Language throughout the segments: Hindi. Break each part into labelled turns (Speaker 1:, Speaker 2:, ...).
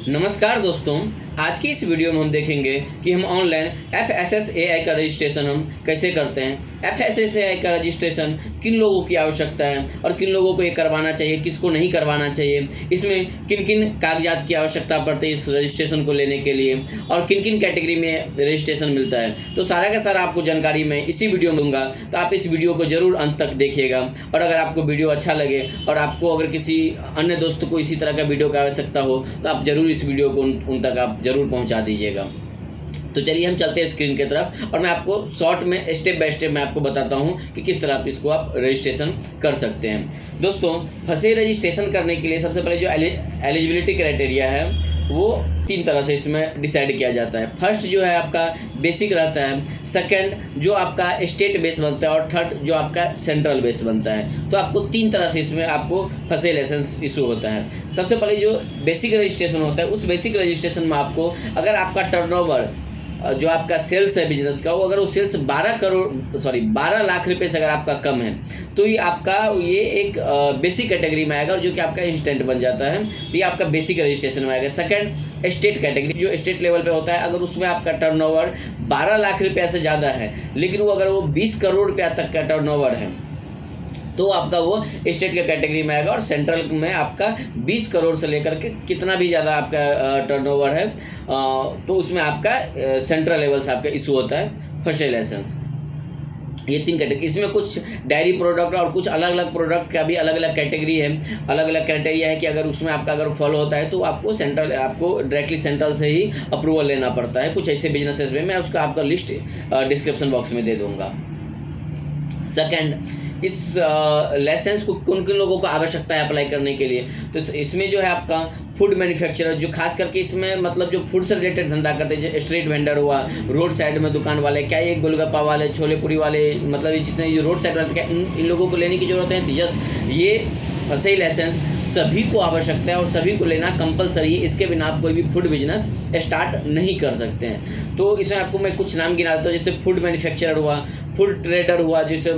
Speaker 1: नमस्कार दोस्तों, आज की इस वीडियो में हम देखेंगे कि हम ऑनलाइन FSSAI का रजिस्ट्रेशन हम कैसे करते हैं। FSSAI का रजिस्ट्रेशन किन लोगों की आवश्यकता है और किन लोगों को ये करवाना चाहिए, किसको नहीं करवाना चाहिए, इसमें किन किन कागजात की आवश्यकता पड़ती है इस रजिस्ट्रेशन को लेने के लिए और किन किन कैटेगरी में रजिस्ट्रेशन मिलता है। तो सारा का सारा आपको जानकारी मैं इसी वीडियो में दूंगा, तो आप इस वीडियो को ज़रूर अंत तक देखिएगा। और अगर आपको वीडियो अच्छा लगे और आपको अगर किसी अन्य दोस्त को इसी तरह का वीडियो की आवश्यकता हो तो आप ज़रूर इस वीडियो को उन तक आप ज़रूर पहुंचा दीजिएगा। तो चलिए हम चलते हैं स्क्रीन की तरफ और मैं आपको शॉर्ट में स्टेप बाय स्टेप मैं आपको बताता हूं कि किस तरह आप इसको आप रजिस्ट्रेशन कर सकते हैं। दोस्तों, फसे रजिस्ट्रेशन करने के लिए सबसे पहले जो एलिजिबिलिटी क्राइटेरिया है वो 3 तरह से इसमें डिसाइड किया जाता है। फर्स्ट जो है आपका बेसिक रहता है, सेकंड जो आपका स्टेट बेस बनता है और थर्ड जो आपका सेंट्रल बेस बनता है। तो आपको 3 तरह से इसमें आपको फसे लाइसेंस इशू होता है। सबसे पहले जो बेसिक रजिस्ट्रेशन होता है, उस बेसिक रजिस्ट्रेशन में आपको अगर आपका टर्नओवर जो आपका सेल्स है बिजनेस का, वो अगर वो सेल्स 12 लाख रुपए से अगर आपका कम है तो ये एक बेसिक कैटेगरी में आएगा, जो कि आपका इंस्टेंट बन जाता है। तो ये आपका बेसिक रजिस्ट्रेशन में आएगा। सेकंड स्टेट कैटेगरी, जो स्टेट लेवल पे होता है, अगर उसमें आपका टर्नओवर 12 लाख रुपया से ज़्यादा है लेकिन वो अगर वो 20 करोड़ रुपया तक का टर्नओवर है तो आपका वो स्टेट के कैटेगरी में आएगा। और सेंट्रल में आपका 20 करोड़ से लेकर के कितना भी ज़्यादा आपका टर्नओवर है तो उसमें आपका सेंट्रल लेवल से आपका इशू होता है फसे लाइसेंस। ये 3 कैटेगरी, इसमें कुछ डायरी प्रोडक्ट और कुछ अलग अलग प्रोडक्ट का भी अलग अलग कैटेगरी है, अलग अलग क्राइटेरिया है कि अगर उसमें आपका अगर फॉलो होता है तो आपको डायरेक्टली सेंट्रल से ही अप्रूवल लेना पड़ता है। कुछ ऐसे बिजनेसेस में मैं उसका आपका लिस्ट डिस्क्रिप्शन बॉक्स में दे दूँगा। सेकेंड, इस लाइसेंस को किन किन लोगों को आवश्यकता है अप्लाई करने के लिए, तो इसमें जो है आपका फूड मैन्युफैक्चरर, जो खास करके इसमें मतलब जो फूड से रिलेटेड धंधा करते हैं, जो स्ट्रीट वेंडर हुआ, रोड साइड में दुकान वाले, क्या ये गोलगप्पा वाले, छोले पूरी वाले, मतलब ये जितने जो रोड साइड वाले, क्या इन लोगों को लेने की ज़रूरत है। यस, ये फसे लाइसेंस सभी को आवश्यकता है और सभी को लेना कंपलसरी है। इसके बिना आप कोई भी फूड बिजनेस स्टार्ट नहीं कर सकते हैं। तो इसमें आपको मैं कुछ नाम गिना देता हूँ, जैसे फूड मैन्युफैक्चरर हुआ, फूड ट्रेडर हुआ, जैसे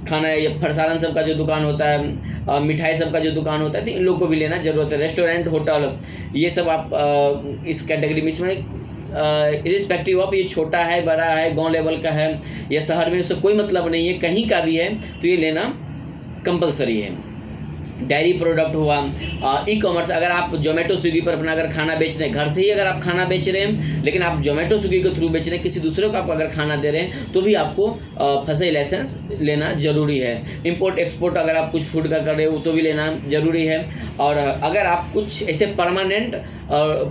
Speaker 1: खाना या फरसालन सब का जो दुकान होता है, मिठाई सब का जो दुकान होता है, तो इन लोगों को भी लेना ज़रूरत है। रेस्टोरेंट, होटल, ये सब आप इस कैटेगरी में, इसमें इरिस्पेक्टिव ऑफ ये छोटा है, बड़ा है, गांव लेवल का है या शहर में, उससे कोई मतलब नहीं है, कहीं का भी है तो ये लेना कंपलसरी है। डायरी प्रोडक्ट हुआ, ई कॉमर्स, अगर आप जोमेटो स्विगी पर अपना अगर खाना बेच रहे हैं, घर से ही अगर आप खाना बेच रहे हैं लेकिन आप जोमेटो स्विगी के थ्रू बेच रहे हैं, किसी दूसरे को आप अगर खाना दे रहे हैं तो भी आपको फसे लाइसेंस लेना ज़रूरी है। इंपोर्ट एक्सपोर्ट अगर आप कुछ फूड का कर रहे हो तो भी लेना ज़रूरी है। और अगर आप कुछ ऐसे परमानेंट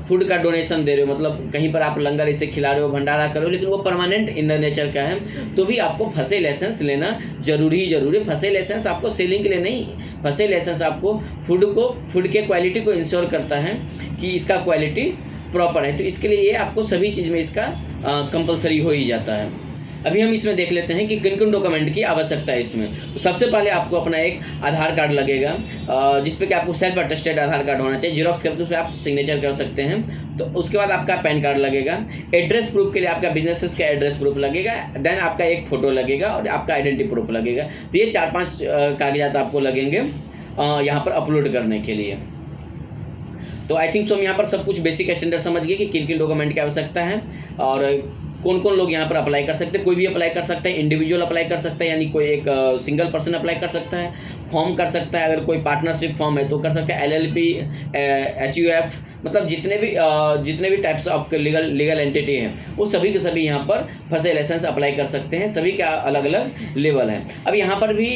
Speaker 1: फूड का डोनेशन दे रहे हो, मतलब कहीं पर आप लंगर इसे खिला रहे हो, भंडारा कर रहे हो, लेकिन वो परमानेंट इन द नेचर का है, तो भी आपको फसे लाइसेंस लेना जरूरी। फसे लाइसेंस आपको सेलिंग के लिए नहीं, फसे लाइसेंस आपको फूड के क्वालिटी को इंश्योर करता है कि इसका क्वालिटी प्रॉपर है। तो इसके लिए ये आपको सभी चीज़ में इसका कंपलसरी हो ही जाता है। अभी हम इसमें देख लेते हैं कि किन किन डॉक्यूमेंट की आवश्यकता है इसमें। तो सबसे पहले आपको अपना एक आधार कार्ड लगेगा, जिसपे कि आपको सेल्फ अटेस्टेड आधार कार्ड होना चाहिए, जीरोक्स करके उस पर आप सिग्नेचर कर सकते हैं। तो उसके बाद आपका पैन कार्ड लगेगा। एड्रेस प्रूफ के लिए आपका बिजनेस का एड्रेस प्रूफ लगेगा, देन आपका एक फ़ोटो लगेगा और आपका आइडेंटिटी प्रूफ लगेगा। तो ये 4-5 कागजात आपको लगेंगे यहाँ पर अपलोड करने के लिए। तो आई थिंक हम यहाँ पर सब कुछ बेसिक स्टैंडर्ड समझ गए कि किन किन डॉक्यूमेंट की आवश्यकता है और कौन कौन लोग यहाँ पर अप्लाई कर सकते हैं। कोई भी अप्लाई कर सकता है, इंडिविजुअल अप्लाई कर सकता है, यानी कोई एक सिंगल पर्सन अप्लाई कर सकता है, फॉर्म कर सकता है, अगर कोई पार्टनरशिप फॉर्म है तो कर सकता है, LLP, HUF, मतलब जितने भी टाइप्स ऑफ लीगल एंटिटी हैं वो सभी के सभी यहाँ पर फसे लाइसेंस अप्लाई कर सकते हैं। सभी का अलग अलग लेवल है। अब यहाँ पर भी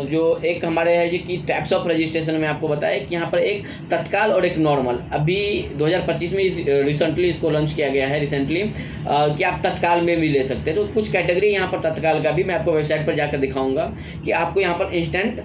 Speaker 1: जो एक हमारे है कि टाइप्स ऑफ रजिस्ट्रेशन में आपको बताया कि यहाँ पर एक तत्काल और एक नॉर्मल, अभी 2025 में रिसेंटली इसको लॉन्च किया गया है कि आप तत्काल में भी ले सकते हैं। तो कुछ कैटेगरी यहाँ पर तत्काल का भी मैं आपको वेबसाइट पर जाकर दिखाऊंगा कि आपको यहाँ पर इंस्टेंट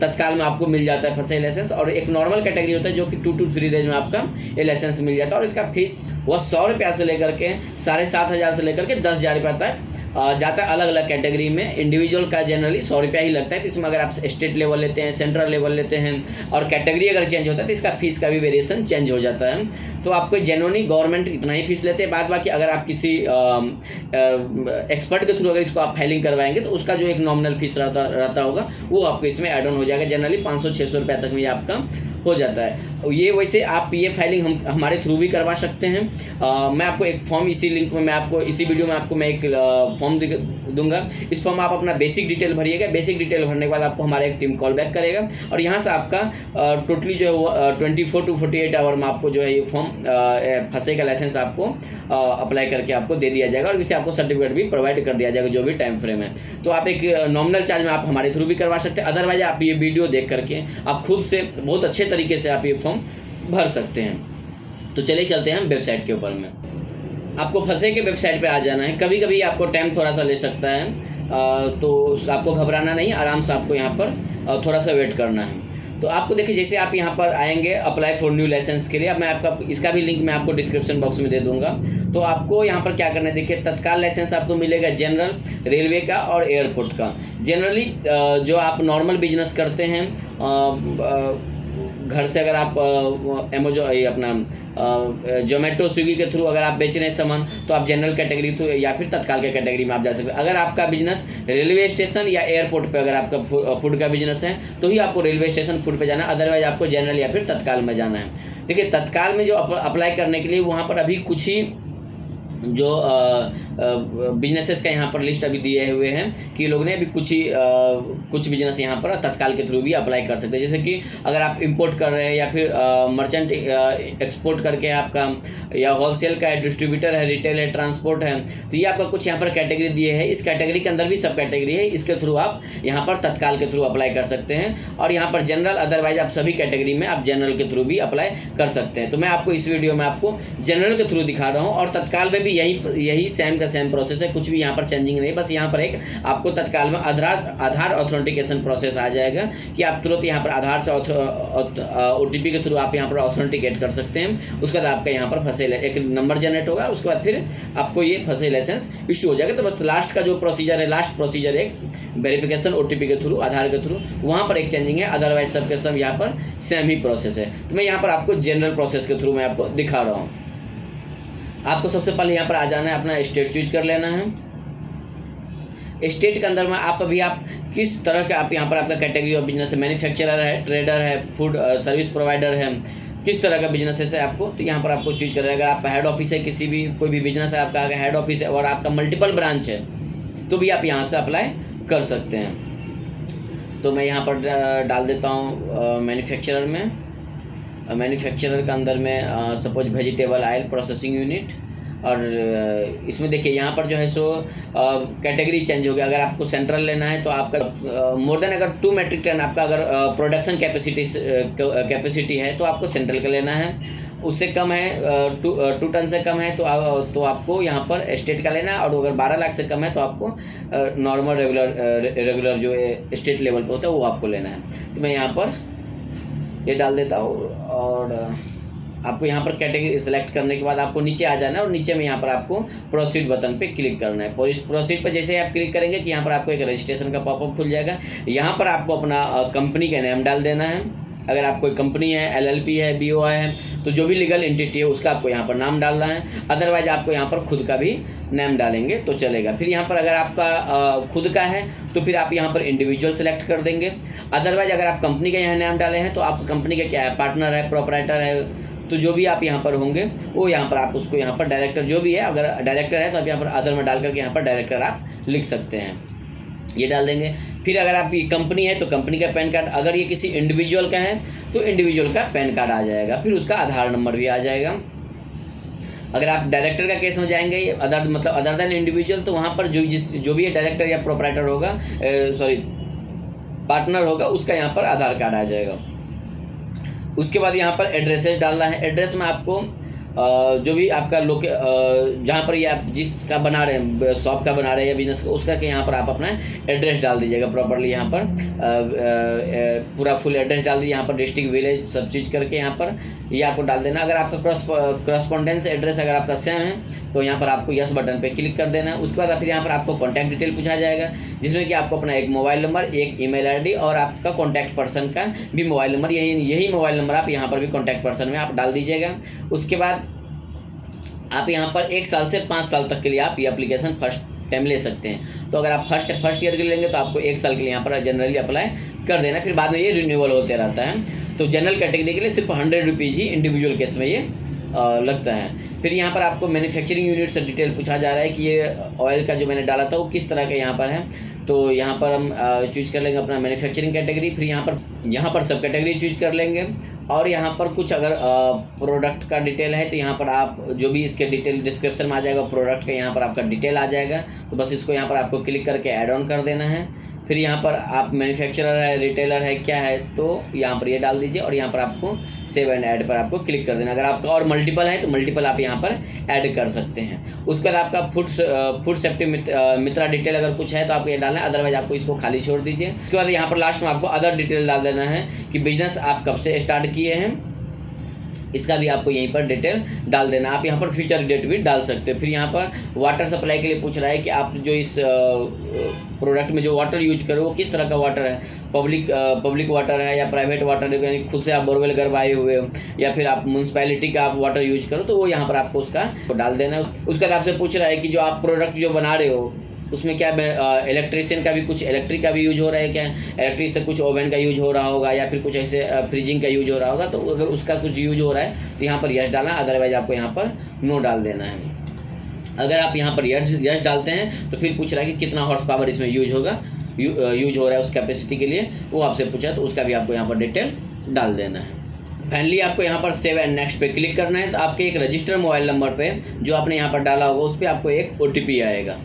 Speaker 1: तत्काल में आपको मिल जाता है फसे लाइसेंस। और एक नॉर्मल कैटेगरी होता है जो कि 2 to 3 डेज में आपका ये लाइसेंस मिल जाता है। और इसका फीस वह 100 रुपया से लेकर के 7,500 से लेकर के 10,000 रुपये तक जाता है। अलग अलग कैटेगरी में इंडिविजुअल का जनरली 100 रुपया ही लगता है। तो इसमें अगर आप स्टेट लेवल लेते हैं, सेंट्रल लेवल लेते हैं और कैटेगरी अगर चेंज होता है तो इसका फीस का भी वेरिएशन चेंज हो जाता है। तो आपको जेन्युइनली गवर्नमेंट इतना ही फीस लेते हैं। बाद बाकी अगर आप किसी एक्सपर्ट के थ्रू अगर इसको आप फाइलिंग करवाएंगे तो उसका जो एक नॉमिनल फीस रहता होगा वो आपको इसमें ऐड ऑन हो जाएगा। जनरली 500-600 रुपये तक में आपका हो जाता है। ये वैसे आप ये फाइलिंग हम हमारे थ्रू भी करवा सकते हैं। मैं आपको एक फॉर्म इसी लिंक में मैं आपको इसी वीडियो में आपको मैं एक फॉर्म दूंगा। इस फॉर्म आप अपना बेसिक डिटेल भरिएगा। बेसिक डिटेल भरने के बाद आपको हमारा एक टीम कॉल बैक करेगा और यहाँ से आपका टोटली जो है वो 24 to 48 आवर में आपको जो है ये फॉर्म फंसे का लाइसेंस आपको अप्लाई करके आपको दे दिया जाएगा और इससे आपको सर्टिफिकेट भी प्रोवाइड कर दिया जाएगा जो भी टाइम फ्रेम है। तो आप एक नॉमिनल चार्ज में आप हमारे थ्रू भी करवा सकते हैं। अदरवाइज आप ये वीडियो देख करके आप खुद से बहुत अच्छे तरीके से आप ये फॉर्म भर सकते हैं। तो चलिए चलते हैं हम वेबसाइट के ऊपर में। आपको फंसे के वेबसाइट पे आ जाना है। कभी कभी आपको टाइम थोड़ा सा ले सकता है, तो आपको घबराना नहीं, आराम से आपको यहाँ पर थोड़ा सा वेट करना है। तो आपको देखिए जैसे आप यहाँ पर आएंगे अप्लाई फॉर न्यू लाइसेंस के लिए, अब मैं आपका इसका भी लिंक मैं आपको डिस्क्रिप्शन बॉक्स में दे दूंगा। तो आपको यहाँ पर क्या करना है, देखिए तत्काल लाइसेंस आपको मिलेगा जनरल, रेलवे का और एयरपोर्ट का। जनरली जो आप नॉर्मल बिजनेस करते हैं, घर से अगर आप अमेजोन अपना जोमेटो स्विगी के थ्रू अगर आप बेच रहे हैं सामान तो आप जनरल कैटेगरी थ्रू या फिर तत्काल के कैटेगरी में आप जा सकते हैं। अगर आपका बिजनेस रेलवे स्टेशन या एयरपोर्ट पे अगर आपका फूड का बिजनेस है तो ही आपको रेलवे स्टेशन फूड पे जाना है, अदरवाइज आपको जनरल या फिर तत्काल में जाना है। देखिए तत्काल में जो अप्लाई करने के लिए वहाँ पर अभी कुछ ही जो बिजनेसेस का यहाँ पर लिस्ट अभी दिए हुए हैं कि लोग ने अभी कुछ बिजनेस यहाँ पर तत्काल के थ्रू भी अप्लाई कर सकते हैं। जैसे कि अगर आप इंपोर्ट कर रहे हैं या फिर मर्चेंट एक्सपोर्ट करके आपका या होलसेल का है, डिस्ट्रीब्यूटर है, रिटेल है, ट्रांसपोर्ट है, तो ये आपका कुछ यहाँ पर कैटेगरी दिए है। इस कैटेगरी के अंदर भी सब कैटेगरी है, इसके थ्रू आप यहाँ पर तत्काल के थ्रू अप्लाई कर सकते हैं। और यहाँ पर जनरल, अदरवाइज आप सभी कैटेगरी में आप जनरल के थ्रू भी अप्लाई कर सकते हैं। तो मैं आपको इस वीडियो में आपको जनरल के थ्रू दिखा रहा हूँ और तत्काल में भी यही सेम का सेम प्रोसेस है, कुछ भी यहाँ पर चेंजिंग नहीं। बस यहाँ पर एक आपको तत्काल में आधार ऑथेंटिकेशन प्रोसेस आ जाएगा कि आप तुरंत यहाँ पर आधार से OTP के थ्रू आप यहाँ पर ऑथेंटिकेट कर सकते हैं। उसके बाद आपका यहाँ पर फंसे एक नंबर जनरेट होगा, उसके बाद फिर आपको ये फंसे लाइसेंस इशू हो जाएगा। तो बस लास्ट का जो प्रोसीजर है, लास्ट प्रोसीजर एक वेरिफिकेशन OTP के थ्रू, आधार के थ्रू, वहाँ पर एक चेंजिंग है, अदरवाइज सबके सब यहाँ पर सेम ही प्रोसेस है। तो मैं यहाँ पर आपको जनरल प्रोसेस के थ्रू मैं आपको दिखा रहा हूँ। आपको सबसे पहले यहाँ पर आ जाना है, अपना स्टेट चूज कर लेना है। स्टेट के अंदर में आप किस तरह का आप यहाँ पर आपका कैटेगरी ऑफ बिजनेस है, मैन्युफैक्चरर है, ट्रेडर है, फूड सर्विस प्रोवाइडर है, किस तरह का बिजनेस है आपको, तो यहाँ पर आपको चूज कर। अगर आपका हेड ऑफिस है, किसी भी कोई भी बिजनेस है आपका, अगर हेड ऑफिस है और आपका मल्टीपल ब्रांच है तो भी आप यहाँ से अप्लाई कर सकते हैं। तो मैं यहाँ पर डाल देता हूँ मैन्युफैक्चरर में। मैन्युफैक्चरर के अंदर में suppose vegetable oil processing unit, और इसमें देखिए यहाँ पर जो है सो कैटेगरी चेंज हो गया। अगर आपको सेंट्रल लेना है तो आपका मोर देन अगर 2 मेट्रिक टन आपका अगर प्रोडक्शन कैपेसिटी है तो आपको सेंट्रल का लेना है। उससे कम है 2 टन से कम है तो आपको यहाँ पर स्टेट का लेना है। और अगर 12 लाख से कम है तो आपको नॉर्मल रेगुलर जो स्टेट लेवल पर होता है वो आपको लेना है। तो मैं यहाँ पर ये डाल देता हूँ और आपको यहाँ पर कैटेगरी सेलेक्ट करने के बाद आपको नीचे आ जाना है और नीचे में यहाँ पर आपको प्रोसीड बटन पे क्लिक करना है। प्रोसीड पर जैसे आप क्लिक करेंगे कि यहाँ पर आपको एक रजिस्ट्रेशन का पॉपअप खुल जाएगा। यहाँ पर आपको अपना कंपनी का नाम डाल देना है। अगर आप कोई कंपनी है, LLP है, BOI है, तो जो भी लीगल एंटिटी है उसका आपको यहाँ पर नाम डालना है। अदरवाइज आपको यहाँ पर खुद का भी नाम डालेंगे तो चलेगा। फिर यहाँ पर अगर आपका खुद का है तो फिर आप यहाँ पर इंडिविजुअल सेलेक्ट कर देंगे। अदरवाइज अगर आप कंपनी का यहाँ नाम डाले हैं तो आप कंपनी का क्या है, पार्टनर है, प्रोपराइटर है, तो जो भी आप यहाँ पर होंगे वो यहाँ पर आप उसको यहाँ पर डायरेक्टर जो भी है, अगर डायरेक्टर है तो आप यहाँ पर अदर में डाल करके यहाँ पर डायरेक्टर आप लिख सकते हैं, ये डाल देंगे। फिर अगर आपकी कंपनी है तो कंपनी का पैन कार्ड, अगर ये किसी इंडिविजुअल का है तो इंडिविजुअल का पैन कार्ड आ जाएगा, फिर उसका आधार नंबर भी आ जाएगा। अगर आप डायरेक्टर का केस में जाएंगे अदर देन इंडिविजुअल, तो वहाँ पर जो भी डायरेक्टर या प्रोपराइटर होगा, पार्टनर होगा, उसका यहाँ पर आधार कार्ड आ जाएगा। उसके बाद यहाँ पर एड्रेसेस डालना है। एड्रेस में आपको जो भी आपका जहाँ पर ये आप जिसका बना रहे हैं, शॉप का बना रहे हैं या बिजनेस का, उसका के यहाँ पर आप अपना एड्रेस डाल दीजिएगा प्रॉपरली। यहाँ पर पूरा फुल एड्रेस डाल दीजिए, यहाँ पर डिस्ट्रिक्ट, विलेज सब चीज़ करके यहाँ पर ये आपको डाल देना। अगर आपका क्रॉसपोंडेंस एड्रेस अगर आपका सेम है तो यहाँ पर आपको यस बटन पे क्लिक कर देना है। उसके बाद फिर यहाँ पर आपको कॉन्टैक्ट डिटेल पूछा जाएगा, जिसमें कि आपको अपना एक मोबाइल नंबर, एक ईमेल ID और आपका कॉन्टैक्ट पर्सन का भी मोबाइल नंबर, यही मोबाइल नंबर आप यहाँ पर भी कॉन्टैक्ट पर्सन में आप डाल दीजिएगा। उसके बाद आप यहाँ पर 1 साल से 5 साल तक के लिए आप ये एप्लीकेशन फर्स्ट टाइम ले सकते हैं। तो अगर आप फर्स्ट ईयर के लिए लेंगे तो आपको 1 साल के लिए यहाँ पर जनरली अप्लाई कर देना, फिर बाद में ये रिन्यूअल होते रहता है। तो जनरल कैटेगरी के लिए सिर्फ 100 रुपीज़ ही इंडिविजुअल केस में ये लगता है। फिर यहाँ पर आपको मैन्युफैक्चरिंग यूनिट से डिटेल पूछा जा रहा है कि ये ऑयल का जो मैंने डाला था वो किस तरह का यहाँ पर है। तो यहाँ पर हम चूज कर लेंगे अपना मैन्युफैक्चरिंग कैटेगरी। फिर यहाँ पर सब कैटेगरी चूज कर लेंगे। और यहाँ पर कुछ अगर प्रोडक्ट का डिटेल है तो यहाँ पर आप जो भी इसके डिटेल डिस्क्रिप्शन में आ जाएगा प्रोडक्ट का, यहाँ पर आपका डिटेल आ जाएगा। तो बस इसको यहाँ पर आपको क्लिक करके ऐड ऑन कर देना है। फिर यहाँ पर आप मैन्युफैक्चरर है, रिटेलर है, क्या है, तो यहाँ पर ये डाल दीजिए और यहाँ पर आपको सेव एंड ऐड पर आपको क्लिक कर देना। अगर आपका और मल्टीपल है तो मल्टीपल आप यहाँ पर ऐड कर सकते हैं। उसके बाद आपका फूड सेफ्टी मित्रा डिटेल अगर कुछ है तो आपको ये डालना है, अदरवाइज आपको इसको खाली छोड़ दीजिए। उसके बाद यहाँ पर लास्ट में आपको अदर डिटेल डाल देना है कि बिजनेस आप कब से स्टार्ट किए हैं, इसका भी आपको यहीं पर डिटेल डाल देना। आप यहाँ पर फ्यूचर डेट भी डाल सकते हो। फिर यहाँ पर वाटर सप्लाई के लिए पूछ रहा है कि आप जो इस प्रोडक्ट में जो वाटर यूज करो वो किस तरह का वाटर है, पब्लिक वाटर है या प्राइवेट वाटर है, यानी खुद से आप बोरवेल करवाए हुए हो या फिर आप म्यूनसिपैलिटी का आप वाटर यूज करो, तो वो यहाँ पर आपको उसका डाल देना है। उसके बाद आपसे पूछ रहा है कि जो आप प्रोडक्ट जो बना रहे हो उसमें क्या इलेक्ट्रिशियन का भी कुछ इलेक्ट्रिक का भी यूज हो रहा है क्या, इलेक्ट्रिक से कुछ ओवन का यूज हो रहा होगा या फिर कुछ ऐसे फ्रीजिंग का यूज हो रहा होगा। तो अगर उसका कुछ यूज हो रहा है तो यहाँ पर यस डालना, अदरवाइज आपको यहाँ पर नो डाल देना है। अगर आप यहाँ पर यस डालते हैं तो फिर पूछ रहा है कि कितना हॉर्स पावर इसमें यूज हो रहा है उस कैपेसिटी के लिए, वो आपसे पूछा है, तो उसका भी आपको यहाँ पर डिटेल डाल देना है। फाइनली आपको यहाँ पर सेव एंड नेक्स्ट पे क्लिक करना है। तो आपके एक रजिस्टर्ड मोबाइल नंबर पे जो आपने यहाँ पर डाला होगा उस पर आपको एक OTP आएगा।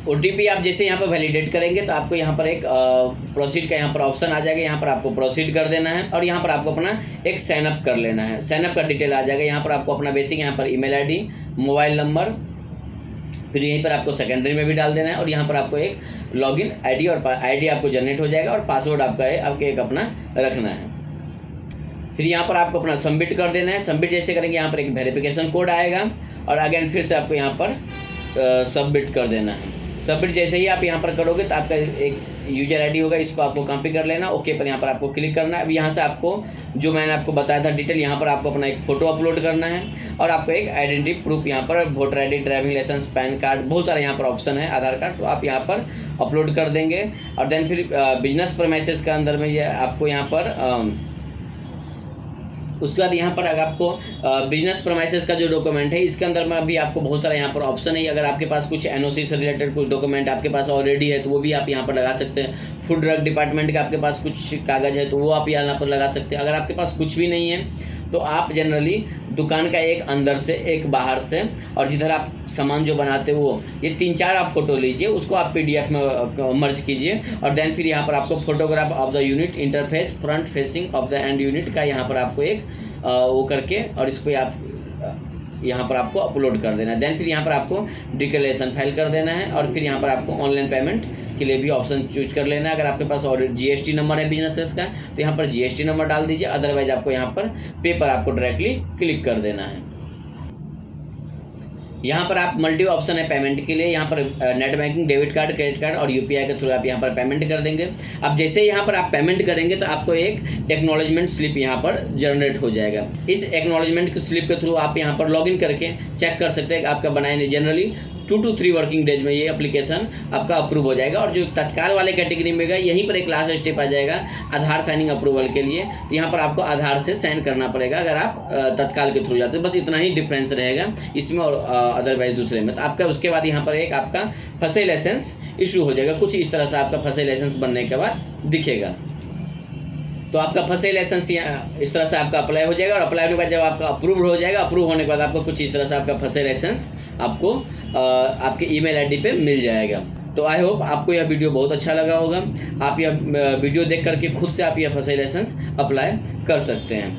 Speaker 1: OTP आप जैसे यहाँ पर वैलिडेट करेंगे तो आपको यहाँ पर एक प्रोसीड का यहाँ पर ऑप्शन आ जाएगा। यहाँ पर आपको प्रोसीड कर देना है और यहाँ पर आपको अपना एक साइन अप कर लेना है। साइन अप का डिटेल आ जाएगा। यहाँ पर आपको अपना बेसिक यहाँ पर ईमेल ID, मोबाइल नंबर, फिर यहीं पर आपको सेकेंडरी में भी डाल देना है और यहाँ पर आपको एक लॉगिन ID और ID आपको जनरेट हो जाएगा और पासवर्ड आपका है आपके एक अपना रखना है। फिर यहाँ पर आपको अपना सबमिट कर देना है। सबमिट जैसे करेंगे यहाँ पर एक वेरिफिकेशन कोड आएगा और अगेन फिर से आपको यहाँ पर सबमिट कर देना है। सबमिट जैसे ही आप यहाँ पर करोगे तो आपका एक यूजर ID होगा, इसको आपको कॉपी कर लेना, ओके पर यहाँ पर आपको क्लिक करना है। अब यहाँ से आपको जो मैंने आपको बताया था डिटेल, यहाँ पर आपको अपना एक फ़ोटो अपलोड करना है और आपको एक आइडेंटिटी प्रूफ यहाँ पर voter ID, driving licence, PAN card, बहुत सारे यहाँ पर ऑप्शन है, आधार कार्ड, तो आप यहाँ पर अपलोड कर देंगे। और देन फिर बिजनेस प्रीमाइसेस का अंदर में ये आपको यहाँ पर उसके बाद यहाँ पर अगर आपको बिजनेस प्रीमाइसेस का जो डॉक्यूमेंट है इसके अंदर में भी आपको बहुत सारा यहाँ पर ऑप्शन है। अगर आपके पास कुछ NOC से रिलेटेड कुछ डॉक्यूमेंट आपके पास ऑलरेडी है तो वो भी आप यहाँ पर लगा सकते हैं। फूड ड्रग डिपार्टमेंट का आपके पास कुछ कागज़ है तो वो आप यहाँ पर लगा सकते हैं। अगर आपके पास कुछ भी नहीं है तो आप जनरली दुकान का एक अंदर से एक बाहर से और जिधर आप सामान जो बनाते हो वो ये 3-4 आप फोटो लीजिए, उसको आप PDF में मर्ज कीजिए और देन फिर यहाँ पर आपको photograph of the unit interface front facing of the end unit का यहाँ पर आपको एक वो करके और इसको आप यहाँ पर आपको अपलोड कर देना है। देन फिर यहाँ पर आपको डिक्लेरेशन फाइल कर देना है और फिर यहाँ पर आपको ऑनलाइन पेमेंट के लिए भी ऑप्शन चूज कर लेना है। अगर आपके पास और GST नंबर है बिजनेसेस का तो यहाँ पर GST नंबर डाल दीजिए, अदरवाइज आपको यहाँ पर पे पर आपको डायरेक्टली क्लिक कर देना है। यहाँ पर आप मल्टी ऑप्शन है पेमेंट के लिए, यहाँ पर net banking, debit card, credit card और UPI के थ्रू आप यहाँ पर पेमेंट कर देंगे। अब जैसे यहाँ पर आप पेमेंट करेंगे तो आपको एक एक्नॉलेजमेंट स्लिप यहाँ पर जनरेट हो जाएगा। इस एक्नॉलेजमेंट स्लिप के थ्रू आप यहाँ पर लॉगिन करके चेक कर सकते हैं कि आपका बनाए जनरली 2 to 3 वर्किंग डेज में ये एप्लीकेशन आपका अप्रूव हो जाएगा। और जो तत्काल वाले कैटेगरी में गए यहीं पर एक लास्ट स्टेप आ जाएगा आधार साइनिंग अप्रूवल के लिए, तो यहाँ पर आपको आधार से साइन करना पड़ेगा अगर आप तत्काल के थ्रू जाते हो। बस इतना ही डिफरेंस रहेगा इसमें और अदरवाइज दूसरे में। तो आपका उसके बाद यहाँ पर एक आपका फंसे लाइसेंस इशू हो जाएगा, कुछ इस तरह से आपका फंसे लाइसेंस बनने के बाद दिखेगा। तो आपका फंसे लाइसेंस इस तरह से आपका अप्लाई हो जाएगा और अप्लाई होने के बाद जब आपका अप्रूव हो जाएगा, अप्रूव होने के बाद आपको कुछ इस तरह से आपका फंसे लाइसेंस आपको आपके ईमेल ID पे मिल जाएगा। तो आई होप आपको यह वीडियो बहुत अच्छा लगा होगा। आप यह वीडियो देख करके खुद से आप यह फंसे लाइसेंस अप्लाई कर सकते हैं।